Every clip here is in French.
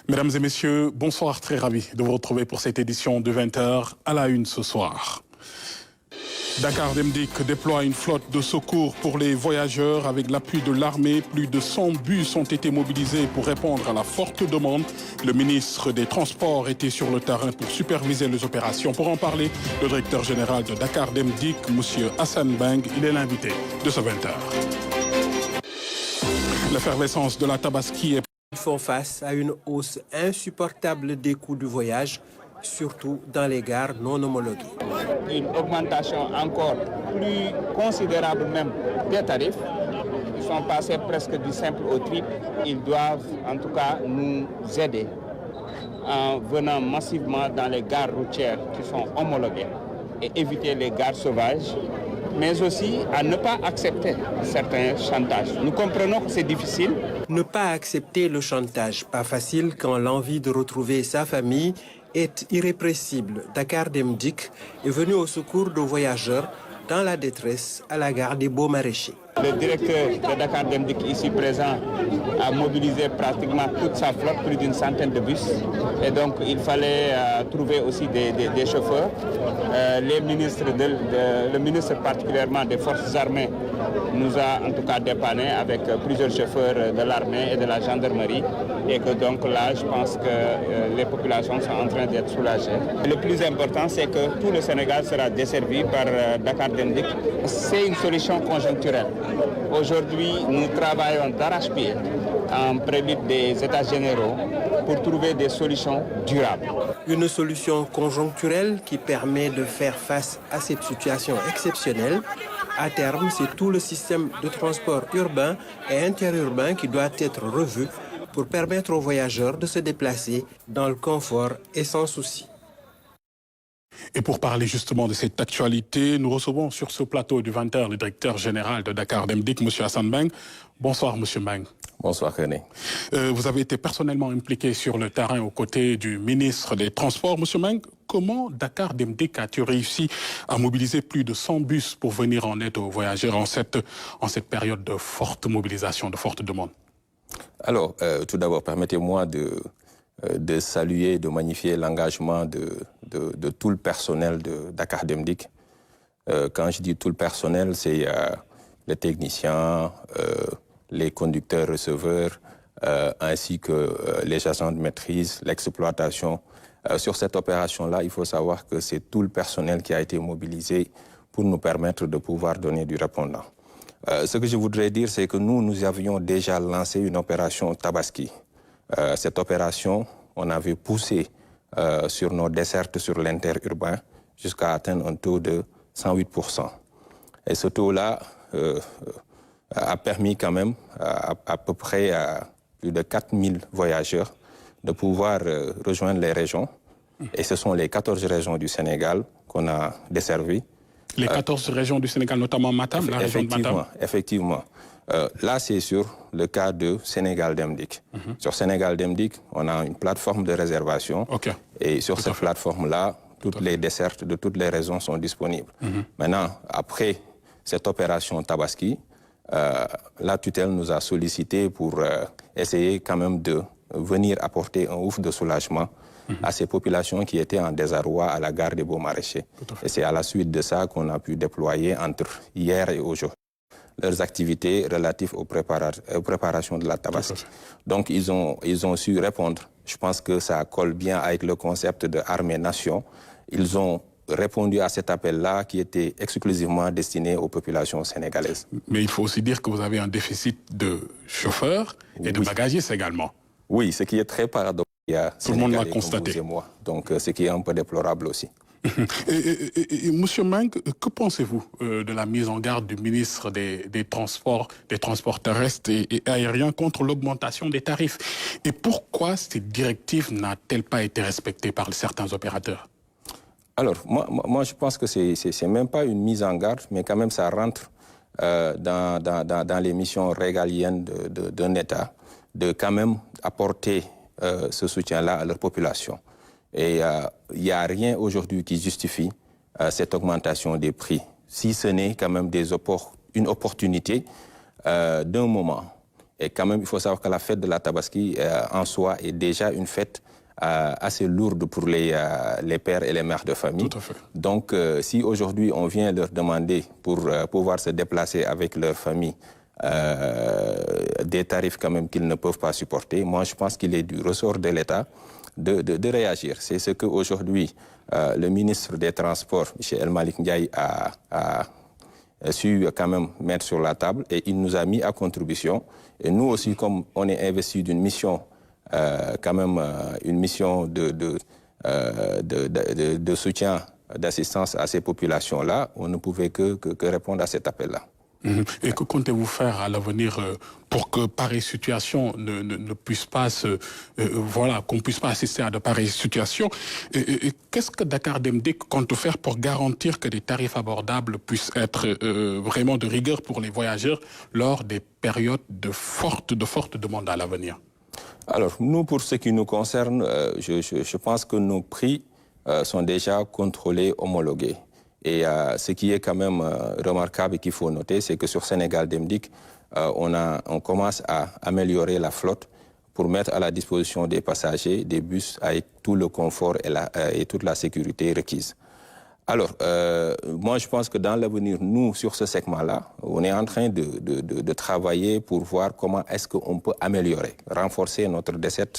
Mesdames et messieurs, bonsoir, très ravi de vous retrouver pour cette édition de 20h à la une ce soir. Dakar Demdik déploie une flotte de secours pour les voyageurs avec l'appui de l'armée. Plus de 100 bus ont été mobilisés pour répondre à la forte demande. Le ministre des Transports était sur le terrain pour superviser les opérations. Pour en parler, le directeur général de Dakar Demdik, M. Hassan Bang, il est l'invité de ce 20h. L'effervescence de la Tabaski est... Ils font face à une hausse insupportable des coûts du voyage, surtout dans les gares non homologuées. Une augmentation encore plus considérable même des tarifs. Ils sont passés presque du simple au triple. Ils doivent en tout cas nous aider en venant massivement dans les gares routières qui sont homologuées et éviter les gares sauvages, mais aussi à ne pas accepter certains chantages. Nous comprenons que c'est difficile. Ne pas accepter le chantage, pas facile quand l'envie de retrouver sa famille est irrépressible. Dakar Demdik est venu au secours de voyageurs dans la détresse à la gare des Beaux-Maraîchers. Le directeur de Dakar Demdik ici présent a mobilisé pratiquement toute sa flotte, plus d'une centaine de bus. Et donc il fallait trouver aussi des chauffeurs. Le ministre particulièrement des forces armées nous a en tout cas dépanné avec plusieurs chauffeurs de l'armée et de la gendarmerie. Et que donc là, je pense que les populations sont en train d'être soulagées. Le plus important, c'est que tout le Sénégal sera desservi par Dakar Demdik. C'est une solution conjoncturelle. Aujourd'hui, nous travaillons d'arrache-pied en prélude des États généraux pour trouver des solutions durables. Une solution conjoncturelle qui permet de faire face à cette situation exceptionnelle. À terme, c'est tout le système de transport urbain et interurbain qui doit être revu pour permettre aux voyageurs de se déplacer dans le confort et sans souci. Et pour parler justement de cette actualité, nous recevons sur ce plateau du 20h le directeur général de Dakar Demdik, M. Hassan Bang. Bonsoir, M. Bang. Bonsoir, René. Vous avez été personnellement impliqué sur le terrain aux côtés du ministre des Transports. M. Bang, comment Dakar Demdik a-t-il réussi à mobiliser plus de 100 bus pour venir en aide aux voyageurs en cette période de forte mobilisation, de forte demande? Alors, tout d'abord, permettez-moi de saluer, de magnifier l'engagement de tout le personnel de Dakar Demdik. Quand je dis tout le personnel, c'est les techniciens, les conducteurs receveurs, ainsi que les agents de maîtrise, l'exploitation. Sur cette opération-là, il faut savoir que c'est tout le personnel qui a été mobilisé pour nous permettre de pouvoir donner du répondant. Ce que je voudrais dire, c'est que nous avions déjà lancé une opération Tabaski. Cette opération, on avait poussé sur nos dessertes sur l'interurbain jusqu'à atteindre un taux de 108%. Et ce taux-là a permis quand même à peu près à plus de 4000 voyageurs de pouvoir rejoindre les régions. Et ce sont les 14 régions du Sénégal qu'on a desservies. Les 14 régions du Sénégal, notamment Matam, la région de Matam. Effectivement. Là, c'est sur le cas de Sénégal Demdik. Sur Sénégal Demdik, on a une plateforme de réservation. Et sur cette plateforme-là, toutes les dessertes de toutes les régions sont disponibles. Maintenant, après cette opération Tabaski, la tutelle nous a sollicité pour essayer quand même de venir apporter un ouf de soulagement à ces populations qui étaient en désarroi à la gare des Beaux-Maraîchers. Et c'est à la suite de ça qu'on a pu déployer entre hier et aujourd'hui leurs activités relatives aux préparations de la Tabaski. Donc ils ont su répondre. Je pense que ça colle bien avec le concept de armée-nation. Ils ont répondu à cet appel-là qui était exclusivement destiné aux populations sénégalaises. Mais il faut aussi dire que vous avez un déficit de chauffeurs et de bagagistes également. Oui, ce qui est très paradoxal. Tout le monde l'a constaté. Donc, ce qui est un peu déplorable aussi. Monsieur Mang, que pensez-vous de la mise en garde du ministre des Transports terrestres et aériens contre l'augmentation des tarifs? Et pourquoi cette directive n'a-t-elle pas été respectée par certains opérateurs? Alors, moi je pense que c'est même pas une mise en garde, mais quand même ça rentre dans les missions régaliennes d'un État de quand même apporter ce soutien-là à leur population. Et il n'y a rien aujourd'hui qui justifie cette augmentation des prix, si ce n'est quand même une opportunité d'un moment. Et quand même, il faut savoir que la fête de la Tabaski en soi est déjà une fête assez lourde pour les pères et les mères de famille. Tout à fait. Donc, si aujourd'hui on vient leur demander pour pouvoir se déplacer avec leur famille des tarifs quand même qu'ils ne peuvent pas supporter, moi je pense qu'il est du ressort de l'État de réagir. C'est ce qu'aujourd'hui le ministre des Transports, M. El Malik Ndiaye, a su quand même mettre sur la table et il nous a mis à contribution. Et nous aussi, comme on est investi d'une mission, quand même une mission de soutien, d'assistance à ces populations-là, on ne pouvait que répondre à cet appel-là. Et que comptez-vous faire à l'avenir pour que pareille situation ne puisse pas voilà, qu'on puisse pas assister à de pareilles situations? Et qu'est-ce que Dakar Dem Dik compte faire pour garantir que des tarifs abordables puissent être vraiment de rigueur pour les voyageurs lors des périodes de forte demande à l'avenir? Alors, nous, pour ce qui nous concerne, je pense que nos prix sont déjà contrôlés, homologués. Et ce qui est quand même remarquable et qu'il faut noter, c'est que sur Sénégal Dem Dik, on commence à améliorer la flotte pour mettre à la disposition des passagers des bus avec tout le confort et toute la sécurité requise. Alors, moi, je pense que dans l'avenir, nous, sur ce segment-là, on est en train de travailler pour voir comment est-ce qu'on peut améliorer, renforcer notre desserte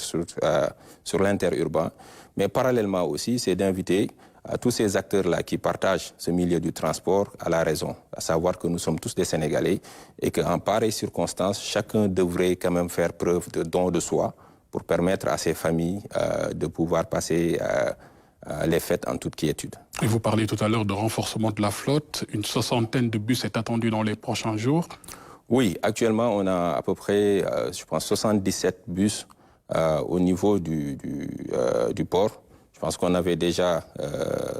sur l'interurbain. Mais parallèlement aussi, c'est d'inviter à tous ces acteurs-là qui partagent ce milieu du transport à la raison, à savoir que nous sommes tous des Sénégalais et qu'en pareille circonstance, chacun devrait quand même faire preuve de don de soi pour permettre à ces familles de pouvoir passer les fêtes en toute quiétude. Et vous parlez tout à l'heure de renforcement de la flotte. Une 60aine de bus est attendue dans les prochains jours. Oui, actuellement, on a à peu près, je pense, 77 bus au niveau du port. Je pense qu'on avait déjà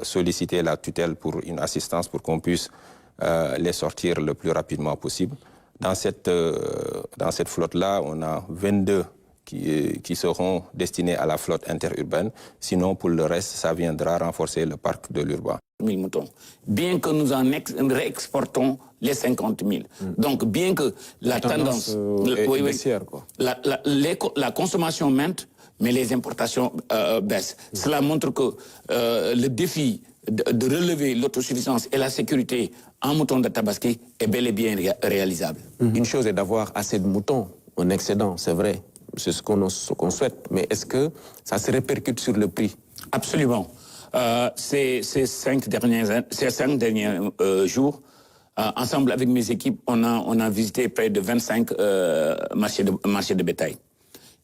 sollicité la tutelle pour une assistance pour qu'on puisse les sortir le plus rapidement possible. Dans cette flotte-là, on a 22 qui seront destinés à la flotte interurbaine. Sinon, pour le reste, ça viendra renforcer le parc de l'urbain. 1000 moutons. Bien que nous en réexportons les 50 000. Donc, bien que la tendance baissière, quoi. La consommation monte, mais les importations baissent. Cela montre que le défi de relever l'autosuffisance et la sécurité en moutons de Tabaski est bel et bien réalisable. Une chose est d'avoir assez de moutons, un excédent, c'est vrai. C'est ce qu'on souhaite. Mais est-ce que ça se répercute sur le prix? Absolument. Ces 5 derniers jours, ensemble avec mes équipes, on a visité près de 25 marchés de bétail.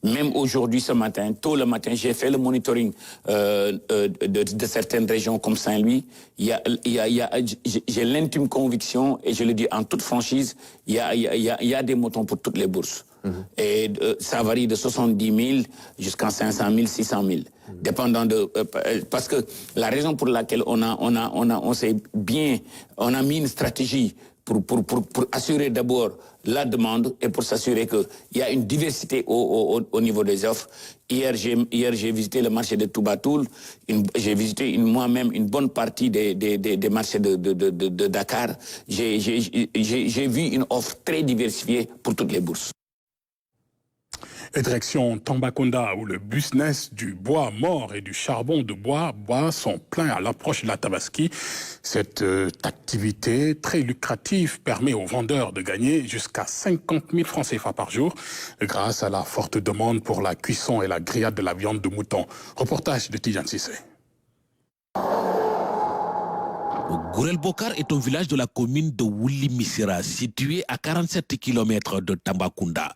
Même aujourd'hui, ce matin, tôt le matin, j'ai fait le monitoring de certaines régions comme Saint-Louis. J'ai l'intime conviction, et je le dis en toute franchise, il y a des moutons pour toutes les bourses. Et ça varie de 70 000 jusqu'à 500 000, 600 000. Dépendant de... parce que la raison pour laquelle on a mis une stratégie pour assurer d'abord la demande et pour s'assurer qu'il y a une diversité au niveau des offres. Hier, j'ai visité le marché de Toubatoul. J'ai visité moi-même une bonne partie des marchés de Dakar. J'ai vu une offre très diversifiée pour toutes les bourses. Et direction Tambacounda, où le business du bois mort et du charbon de bois sont pleins à l'approche de la Tabaski. Cette activité très lucrative permet aux vendeurs de gagner jusqu'à 50 000 francs CFA par jour grâce à la forte demande pour la cuisson et la grillade de la viande de mouton. Reportage de Tidjane Sissé. Gourel Bokar est un village de la commune de Wouli Missira, situé à 47 km de Tambacounda.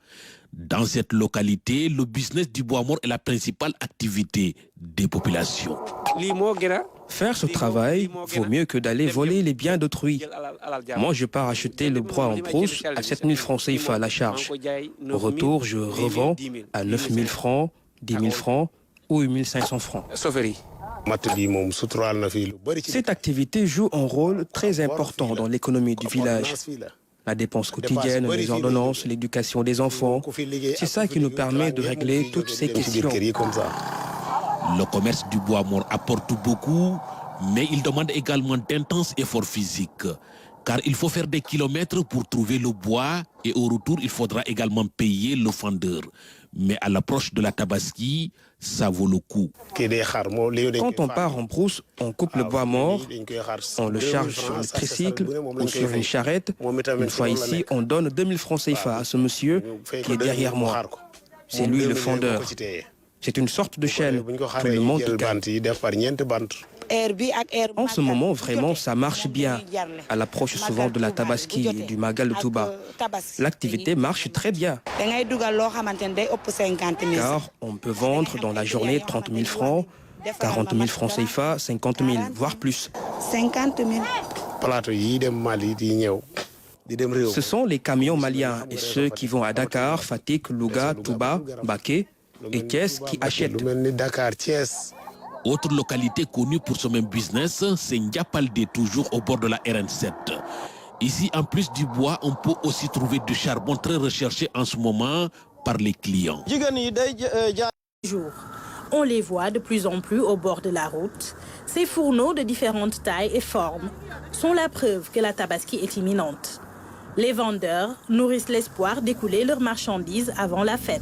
Dans cette localité, le business du bois mort est la principale activité des populations. Faire ce travail vaut mieux que d'aller voler les biens d'autrui. Moi, je pars acheter le bois en brousse à 7 000 francs CFA à la charge. Au retour, je revends à 9 000 francs, 10 000 francs ou 8 500 francs. Cette activité joue un rôle très important dans l'économie du village. La dépense quotidienne, les ordonnances, l'éducation des enfants, c'est ça qui nous permet de régler toutes ces questions. Le commerce du bois mort apporte beaucoup, mais il demande également d'intenses efforts physiques. Car il faut faire des kilomètres pour trouver le bois et au retour, il faudra également payer le fendeur. Mais à l'approche de la Tabaski, ça vaut le coup. Quand on part en brousse, on coupe le bois mort, on le charge sur le tricycle ou sur une charrette. Une fois ici, on donne 2000 francs CFA à ce monsieur qui est derrière moi. C'est lui le fondeur. C'est une sorte de chaîne. Tout le monde y gagne. En ce moment, vraiment, ça marche bien. À l'approche souvent de la Tabaski et du Magal de Touba, l'activité marche très bien. Car on peut vendre dans la journée 30 000 francs, 40 000 francs CFA, 50 000, voire plus. 50 000. Ce sont les camions maliens et ceux qui vont à Dakar, Fatick, Louga, Touba, Baké et Thiès qui achètent. Autre localité connue pour ce même business, c'est Ndiapaldé, toujours au bord de la RN7. Ici, en plus du bois, on peut aussi trouver du charbon très recherché en ce moment par les clients. On les voit de plus en plus au bord de la route. Ces fourneaux de différentes tailles et formes sont la preuve que la Tabaski est imminente. Les vendeurs nourrissent l'espoir d'écouler leurs marchandises avant la fête.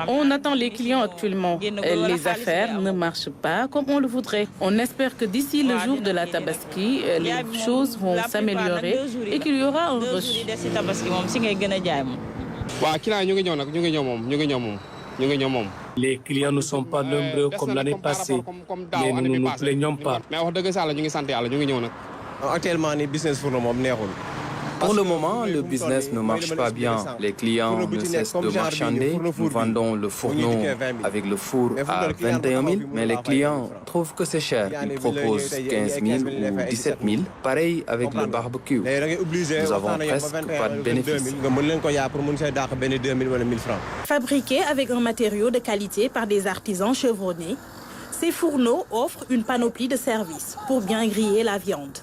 On attend les clients actuellement. Les affaires ne marchent pas comme on le voudrait. On espère que d'ici le jour de la Tabaski, les choses vont s'améliorer et qu'il y aura un rush. Les clients ne sont pas nombreux comme l'année passée, mais nous ne nous plaignons pas. Pour le moment, le business ne marche pas bien. Les clients ne cessent de marchander. Nous vendons le fourneau avec le four à 21 000, mais les clients trouvent que c'est cher. Ils proposent 15 000 ou 17 000. Pareil avec le barbecue. Nous avons presque pas de bénéfice. Fabriqués avec un matériau de qualité par des artisans chevronnés, ces fourneaux offrent une panoplie de services pour bien griller la viande.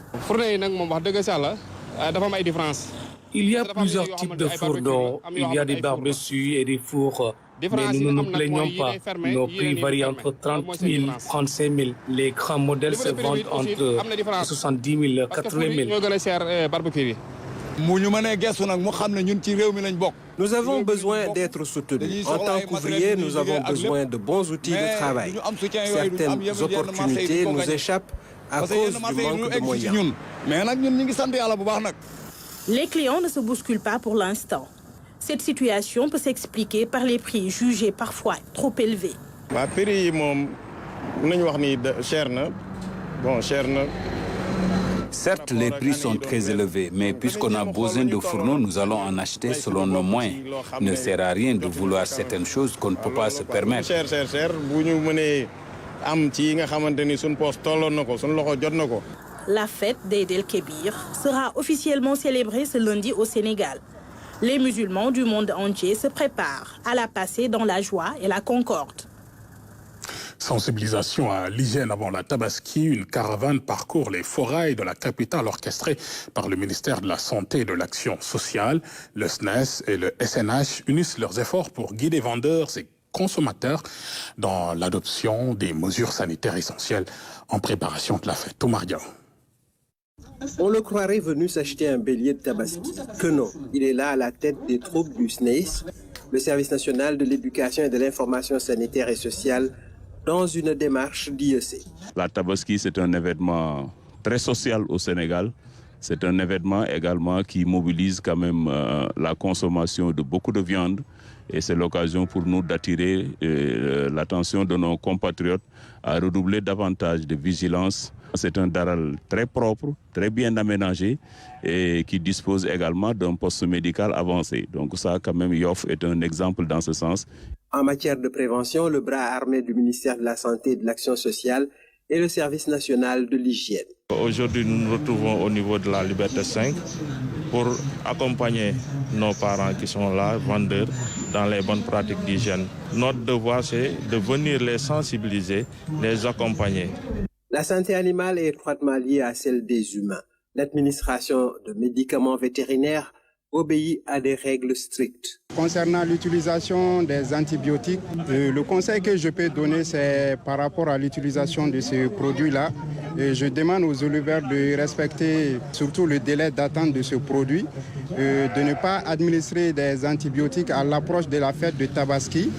Il y a plusieurs types de fourneaux. Il y a des barbecues et des fours. Mais nous ne nous plaignons pas. Nos prix varient entre 30 000 et 35 000. Les grands modèles se vendent entre 70 000 et 80 000. Nous avons besoin d'être soutenus. En tant qu'ouvriers, nous avons besoin de bons outils de travail. Certaines opportunités nous échappent à cause du manque de moyens. Les clients ne se bousculent pas pour l'instant. Cette situation peut s'expliquer par les prix jugés parfois trop élevés. Certes, les prix sont très élevés, mais puisqu'on a besoin de fourneaux, nous allons en acheter selon nos moyens. Il ne sert à rien de vouloir certaines choses qu'on ne peut pas se permettre. La fête d'Eid el-Kébir sera officiellement célébrée ce lundi au Sénégal. Les musulmans du monde entier se préparent à la passer dans la joie et la concorde. Sensibilisation à l'hygiène avant la Tabaski, une caravane parcourt les forails de la capitale orchestrée par le ministère de la Santé et de l'Action sociale. Le SNES et le SNH unissent leurs efforts pour guider vendeurs et consommateurs dans l'adoption des mesures sanitaires essentielles en préparation de la fête. Oumar Diaw. On le croirait venu s'acheter un bélier de Tabaski. Que non, il est là à la tête des troupes du SNEIS, le Service national de l'éducation et de l'information sanitaire et sociale, dans une démarche d'IEC. La Tabaski, c'est un événement très social au Sénégal. C'est un événement également qui mobilise quand même la consommation de beaucoup de viande. Et c'est l'occasion pour nous d'attirer l'attention de nos compatriotes à redoubler davantage de vigilance. C'est un daral très propre, très bien aménagé et qui dispose également d'un poste médical avancé. Donc ça, quand même, Yoff est un exemple dans ce sens. En matière de prévention, le bras armé du ministère de la Santé et de l'Action sociale est le Service national de l'hygiène. Aujourd'hui, nous nous retrouvons au niveau de la Liberté 5 pour accompagner nos parents qui sont là, vendeurs, dans les bonnes pratiques d'hygiène. Notre devoir, c'est de venir les sensibiliser, les accompagner. La santé animale est étroitement liée à celle des humains. L'administration de médicaments vétérinaires obéit à des règles strictes. Concernant l'utilisation des antibiotiques, le conseil que je peux donner, c'est par rapport à l'utilisation de ce produit-là. Je demande aux éleveurs de respecter surtout le délai d'attente de ce produit, de ne pas administrer des antibiotiques à l'approche de la fête de Tabaski.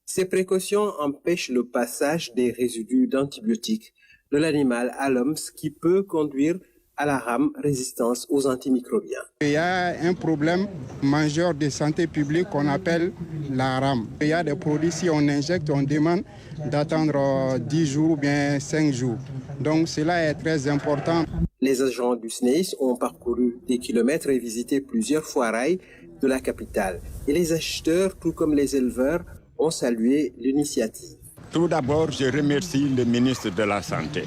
Ces précautions empêchent le passage des résidus d'antibiotiques de l'animal à l'homme, ce qui peut conduire à la rame résistance aux antimicrobiens. Il y a un problème majeur de santé publique qu'on appelle la rame. Il y a des produits, si on injecte, on demande d'attendre 10 jours ou bien 5 jours. Donc cela est très important. Les agents du SNEIS ont parcouru des kilomètres et visité plusieurs foirailles de la capitale. Et les acheteurs, tout comme les éleveurs, ont salué l'initiative. Tout d'abord, je remercie le ministre de la Santé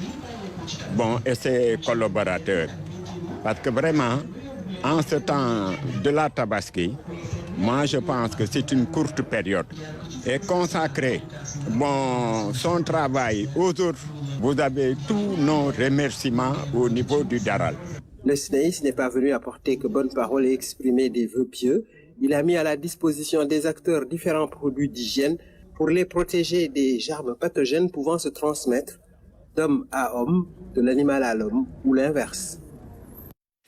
et ses collaborateurs. Parce que vraiment, en ce temps de la Tabaski, moi je pense que c'est une courte période. Et consacrer son travail aux autres, vous avez tous nos remerciements au niveau du Daral. Le SNEIS n'est pas venu apporter que bonnes paroles et exprimer des vœux pieux. Il a mis à la disposition des acteurs différents produits d'hygiène pour les protéger des germes pathogènes pouvant se transmettre d'homme à homme, de l'animal à l'homme ou l'inverse.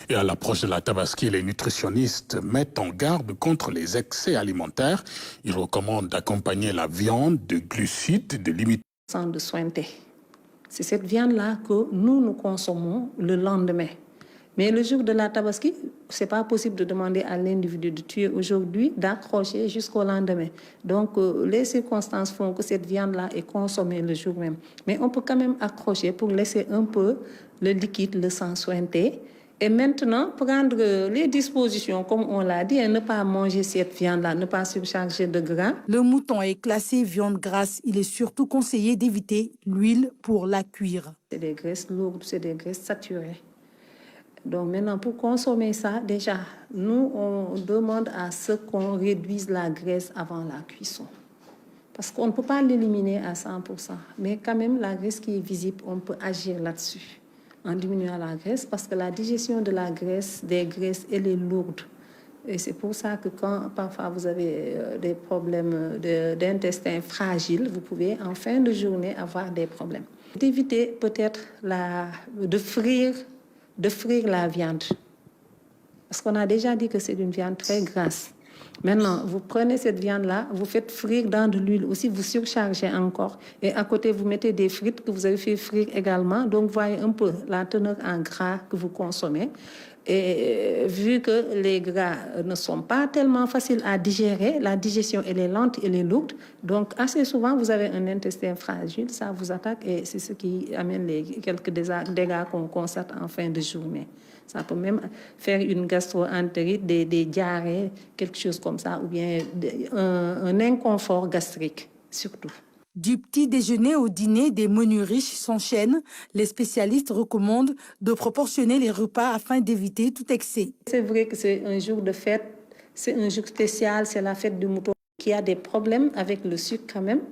Et à l'approche de la Tabaski, les nutritionnistes mettent en garde contre les excès alimentaires. Ils recommandent d'accompagner la viande de glucides, de limiter. Sans de sointer. C'est cette viande-là que nous consommons le lendemain. Mais le jour de la Tabaski, ce n'est pas possible de demander à l'individu de tuer aujourd'hui, d'accrocher jusqu'au lendemain. Donc, les circonstances font que cette viande-là est consommée le jour même. Mais on peut quand même accrocher pour laisser un peu le liquide, le sang sointer. Et maintenant, prendre les dispositions, comme on l'a dit, et ne pas manger cette viande-là, ne pas surcharger de gras. Le mouton est classé viande grasse. Il est surtout conseillé d'éviter l'huile pour la cuire. C'est des graisses lourdes, c'est des graisses saturées. Donc maintenant, pour consommer ça, déjà, nous, on demande à ce qu'on réduise la graisse avant la cuisson. Parce qu'on ne peut pas l'éliminer à 100%. Mais quand même, la graisse qui est visible, on peut agir là-dessus, en diminuant la graisse, parce que la digestion de la graisse, des graisses, elle est lourde. Et c'est pour ça que quand parfois vous avez des problèmes d'intestin fragile, vous pouvez en fin de journée avoir des problèmes. D'éviter peut-être de frire la viande. Parce qu'on a déjà dit que c'est une viande très grasse. Maintenant, vous prenez cette viande-là, vous faites frire dans de l'huile aussi, vous surchargez encore. Et à côté, vous mettez des frites que vous avez fait frire également. Donc, voyez un peu la teneur en gras que vous consommez. Et vu que les gras ne sont pas tellement faciles à digérer, la digestion, elle est lente, elle est lourde. Donc, assez souvent, vous avez un intestin fragile, ça vous attaque et c'est ce qui amène quelques dégâts qu'on constate en fin de journée. Ça peut même faire une gastro-entérite, des diarrhées, quelque chose comme ça, ou bien un inconfort gastrique, surtout. Du petit déjeuner au dîner, des menus riches s'enchaînent. Les spécialistes recommandent de proportionner les repas afin d'éviter tout excès. C'est vrai que c'est un jour de fête, c'est un jour spécial, c'est la fête du mouton qui a des problèmes avec le sucre quand même.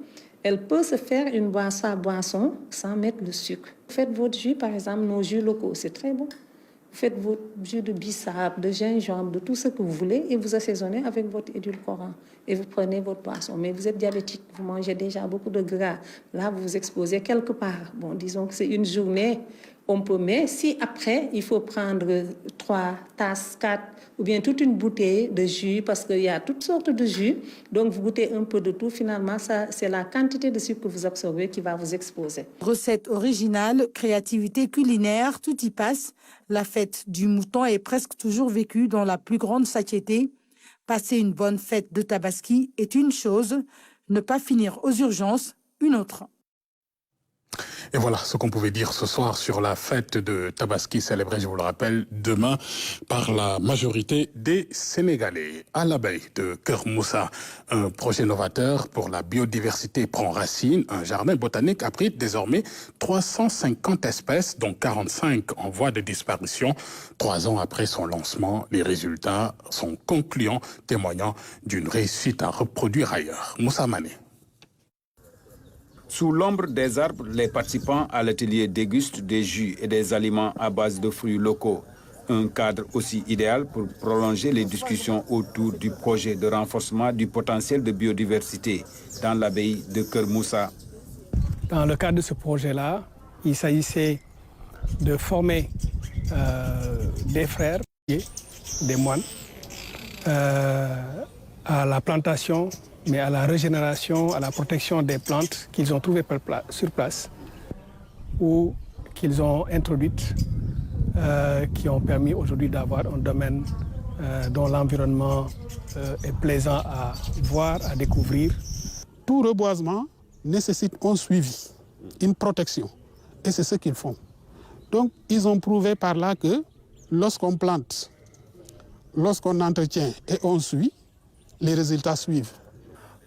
Elle peut se faire une boisson sans mettre le sucre. Faites votre jus, par exemple, nos jus locaux, c'est très bon. Faites votre jus de bissap, de gingembre, de tout ce que vous voulez et vous assaisonnez avec votre édulcorant. Et vous prenez votre boisson. Mais vous êtes diabétique, vous mangez déjà beaucoup de gras. Là, vous vous exposez quelque part. Bon, disons que c'est une journée, on peut. Mais si après, il faut prendre 3 tasses, 4 ou bien toute une bouteille de jus parce qu'il y a toutes sortes de jus. Donc, vous goûtez un peu de tout. Finalement, ça, c'est la quantité de sucre que vous absorbez qui va vous exposer. Recette originale, créativité culinaire, tout y passe. La fête du mouton est presque toujours vécue dans la plus grande satiété. Passer une bonne fête de Tabaski est une chose, ne pas finir aux urgences, une autre. Et voilà ce qu'on pouvait dire ce soir sur la fête de Tabaski célébrée, je vous le rappelle, demain par la majorité des Sénégalais. À l'abeille de Keur Moussa, un projet novateur pour la biodiversité prend racine. Un jardin botanique abrite désormais 350 espèces, dont 45 en voie de disparition. 3 ans après son lancement, les résultats sont concluants, témoignant d'une réussite à reproduire ailleurs. Moussa Mané. Sous l'ombre des arbres, les participants à l'atelier dégustent des jus et des aliments à base de fruits locaux. Un cadre aussi idéal pour prolonger les discussions autour du projet de renforcement du potentiel de biodiversité dans l'abbaye de Keur Moussa. Dans le cadre de ce projet-là, il s'agissait de former des frères, des moines, à la plantation, mais à la régénération, à la protection des plantes qu'ils ont trouvées sur place ou qu'ils ont introduites, qui ont permis aujourd'hui d'avoir un domaine dont l'environnement est plaisant à voir, à découvrir. Tout reboisement nécessite un suivi, une protection, et c'est ce qu'ils font. Donc, ils ont prouvé par là que lorsqu'on plante, lorsqu'on entretient et on suit, les résultats suivent.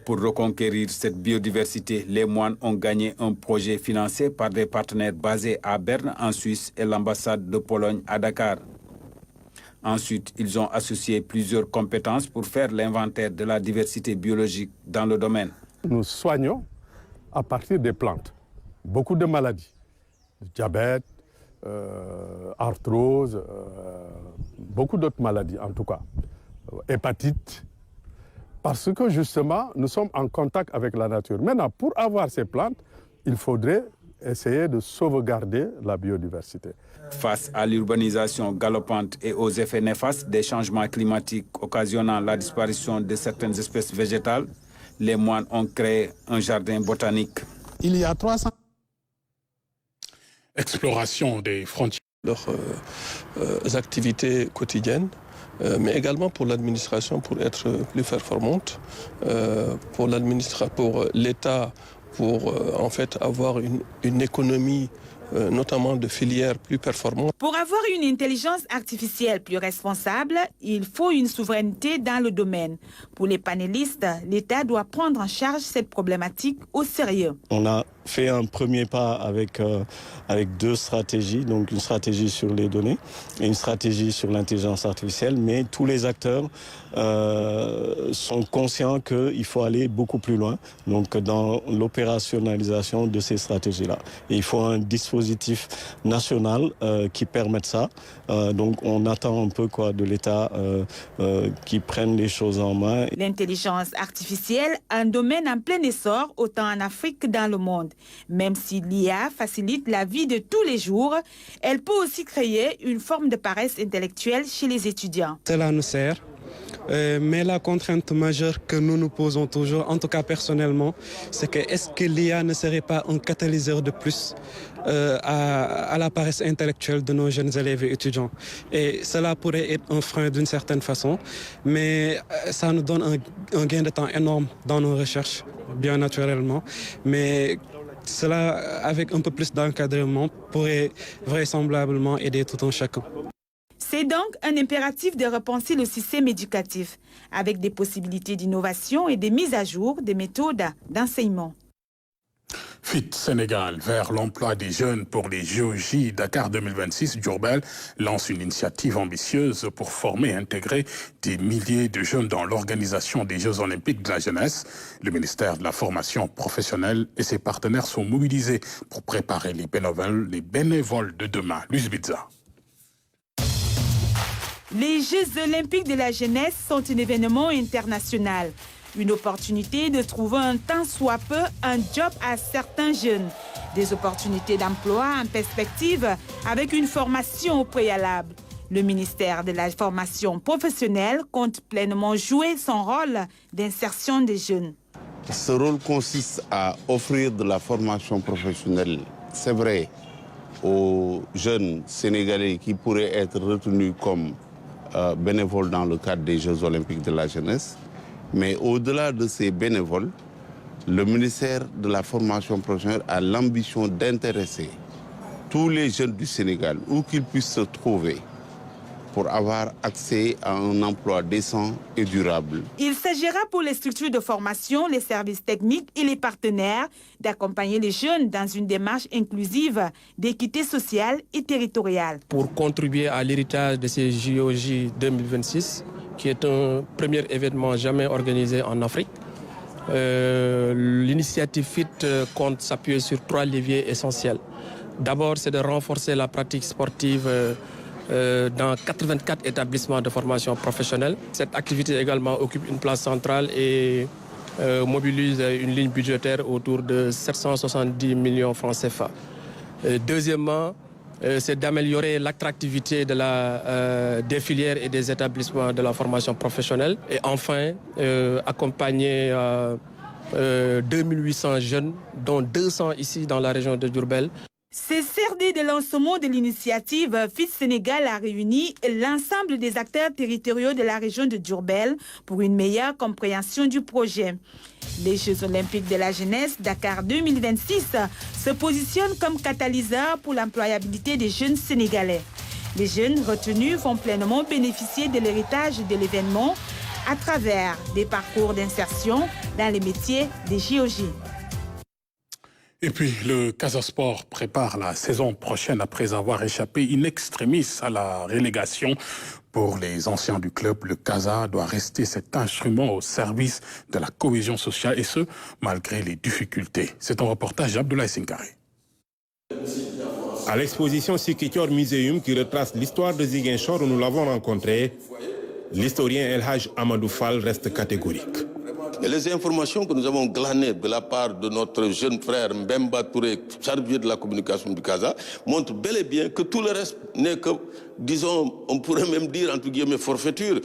Pour reconquérir cette biodiversité, les moines ont gagné un projet financé par des partenaires basés à Berne, en Suisse, et l'ambassade de Pologne à Dakar. Ensuite, ils ont associé plusieurs compétences pour faire l'inventaire de la diversité biologique dans le domaine. Nous soignons à partir des plantes beaucoup de maladies, diabète, arthrose, beaucoup d'autres maladies en tout cas, hépatite, parce que justement nous sommes en contact avec la nature. Maintenant, pour avoir ces plantes, il faudrait essayer de sauvegarder la biodiversité. Face à l'urbanisation galopante et aux effets néfastes des changements climatiques occasionnant la disparition de certaines espèces végétales, les moines ont créé un jardin botanique. Il y a 300 exploration des frontières. Leurs activités quotidiennes, mais également pour l'administration, pour être plus performante, pour l'État, pour en fait avoir une économie notamment de filières plus performantes. Pour avoir une intelligence artificielle plus responsable, il faut une souveraineté dans le domaine. Pour les panélistes, l'État doit prendre en charge cette problématique au sérieux. On a fait un premier pas avec deux stratégies, donc une stratégie sur les données et une stratégie sur l'intelligence artificielle, mais tous les acteurs sont conscients qu'il faut aller beaucoup plus loin, donc dans l'opérationnalisation de ces stratégies-là. Et il faut un dispositif national qui permette ça. Donc on attend un peu de l'État qui prenne les choses en main. L'intelligence artificielle, un domaine en plein essor, autant en Afrique que dans le monde. Même si l'IA facilite la vie de tous les jours, elle peut aussi créer une forme de paresse intellectuelle chez les étudiants. Cela nous sert, mais la contrainte majeure que nous nous posons toujours, en tout cas personnellement, c'est que est-ce que l'IA ne serait pas un catalyseur de plus à la paresse intellectuelle de nos jeunes élèves et étudiants. Et cela pourrait être un frein d'une certaine façon, mais ça nous donne un gain de temps énorme dans nos recherches, bien naturellement. Mais cela, avec un peu plus d'encadrement, pourrait vraisemblablement aider tout un chacun. C'est donc un impératif de repenser le système éducatif, avec des possibilités d'innovation et des mises à jour des méthodes d'enseignement. Fit Sénégal vers l'emploi des jeunes pour les JOJ Dakar 2026. Diourbel lance une initiative ambitieuse pour former et intégrer des milliers de jeunes dans l'organisation des Jeux Olympiques de la jeunesse. Le ministère de la formation professionnelle et ses partenaires sont mobilisés pour préparer les bénévoles de demain. Luce Bizza. Les Jeux Olympiques de la jeunesse sont un événement international. Une opportunité de trouver un tant soit peu un job à certains jeunes. Des opportunités d'emploi en perspective avec une formation au préalable. Le ministère de la formation professionnelle compte pleinement jouer son rôle d'insertion des jeunes. Ce rôle consiste à offrir de la formation professionnelle, c'est vrai, aux jeunes Sénégalais qui pourraient être retenus comme bénévoles dans le cadre des Jeux Olympiques de la jeunesse. Mais au-delà de ces bénévoles, le ministère de la formation professionnelle a l'ambition d'intéresser tous les jeunes du Sénégal, où qu'ils puissent se trouver, pour avoir accès à un emploi décent et durable. Il s'agira pour les structures de formation, les services techniques et les partenaires d'accompagner les jeunes dans une démarche inclusive d'équité sociale et territoriale. Pour contribuer à l'héritage de ces JOJ 2026, qui est un premier événement jamais organisé en Afrique, l'initiative FIT compte s'appuyer sur 3 leviers essentiels. D'abord, c'est de renforcer la pratique sportive dans 84 établissements de formation professionnelle. Cette activité également occupe une place centrale et mobilise une ligne budgétaire autour de 770 millions francs CFA. Deuxièmement, c'est d'améliorer l'attractivité des filières et des établissements de la formation professionnelle. Et enfin, accompagner 2800 jeunes, dont 200 ici dans la région de Diourbel. Ce CRD de lancement de l'initiative FIT Sénégal a réuni l'ensemble des acteurs territoriaux de la région de Diourbel pour une meilleure compréhension du projet. Les Jeux olympiques de la jeunesse Dakar 2026 se positionnent comme catalyseur pour l'employabilité des jeunes Sénégalais. Les jeunes retenus vont pleinement bénéficier de l'héritage de l'événement à travers des parcours d'insertion dans les métiers des JOJ. Et puis, le Casa Sport prépare la saison prochaine après avoir échappé in extremis à la relégation. Pour les anciens du club, le Casa doit rester cet instrument au service de la cohésion sociale et ce, malgré les difficultés. C'est un reportage d'Abdoulaye Sinkari. À l'exposition Sikitor Museum qui retrace l'histoire de Ziguinchor où nous l'avons rencontré, l'historien El Hadj Amadou Fall reste catégorique. Et les informations que nous avons glanées de la part de notre jeune frère Mbemba Touré, chargé de la communication du Casa, montrent bel et bien que tout le reste n'est que, disons, on pourrait même dire, entre guillemets, forfaiture,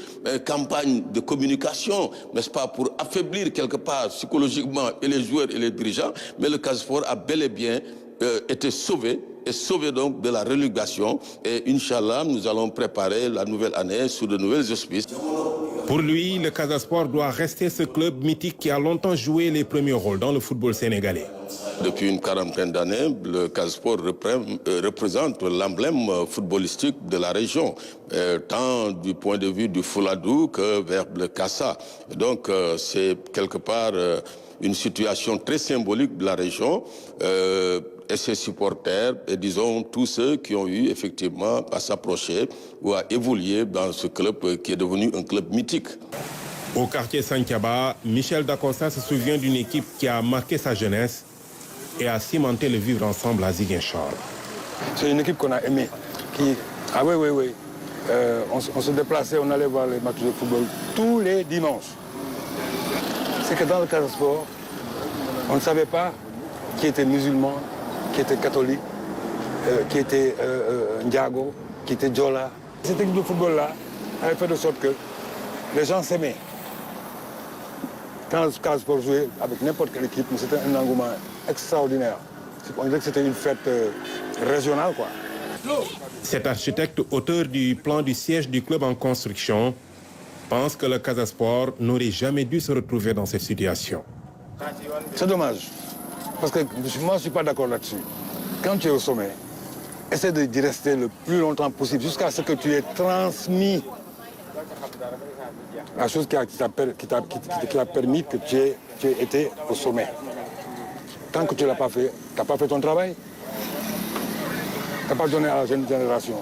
campagne de communication, n'est-ce pas, pour affaiblir quelque part psychologiquement et les joueurs et les dirigeants, mais le Casa Sport a bel et bien été sauvé, et sauvé donc de la relégation. Et Inch'Allah, nous allons préparer la nouvelle année sous de nouvelles auspices. Pour lui, le Casa Sport doit rester ce club mythique qui a longtemps joué les premiers rôles dans le football sénégalais. Depuis une quarantaine d'années, le Casa Sport représente l'emblème footballistique de la région, tant du point de vue du Fouladou que vers le Casa. Donc c'est quelque part une situation très symbolique de la région. Et ses supporters, et disons tous ceux qui ont eu effectivement à s'approcher ou à évoluer dans ce club qui est devenu un club mythique. Au quartier Santiaba, Michel Dacosta se souvient d'une équipe qui a marqué sa jeunesse et a cimenté le vivre ensemble à Ziguinchor. C'est une équipe qu'on a aimée. Ah oui. On se déplaçait, on allait voir les matchs de football tous les dimanches. C'est que dans le Casa Sport, on ne savait pas qui était musulman, qui était catholique, qui était Ndiago, qui était Djola. Cette équipe de football-là avait fait de sorte que les gens s'aimaient. Quand le Casa Sport jouait avec n'importe quelle équipe, c'était un engouement extraordinaire. On dirait que c'était une fête régionale, quoi. Cet architecte, auteur du plan du siège du club en construction, pense que le Casa Sport n'aurait jamais dû se retrouver dans cette situation. C'est dommage. Parce que moi, je ne suis pas d'accord là-dessus. Quand tu es au sommet, essaie d'y rester le plus longtemps possible, jusqu'à ce que tu aies transmis la chose qui a permis que tu aies été au sommet. Tant que tu ne l'as pas fait, tu n'as pas fait ton travail. Tu n'as pas donné à la jeune génération.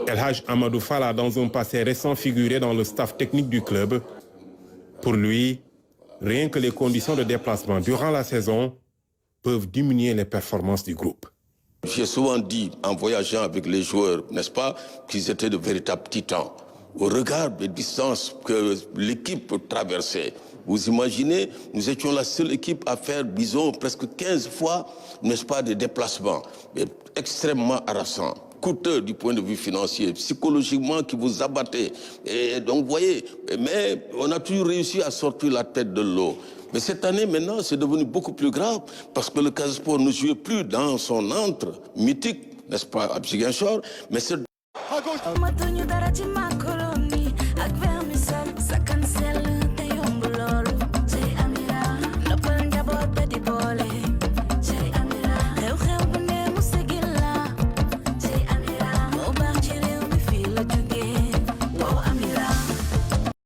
El Hadj Amadou Fall a dans un passé récent figuré dans le staff technique du club. Pour lui, rien que les conditions de déplacement durant la saison peuvent diminuer les performances du groupe. J'ai souvent dit, en voyageant avec les joueurs, n'est-ce pas, qu'ils étaient de véritables titans. Au regard des distances que l'équipe traversait, vous imaginez, nous étions la seule équipe à faire, disons, presque 15 fois, n'est-ce pas, des déplacements, mais extrêmement harassants, coûteux du point de vue financier, psychologiquement qui vous abattait. Et donc, vous voyez, mais on a toujours réussi à sortir la tête de l'eau. Mais cette année, maintenant, c'est devenu beaucoup plus grave parce que le Casa Sport ne jouait plus dans son antre mythique, n'est-ce pas, à Ziguinchor, mais c'est...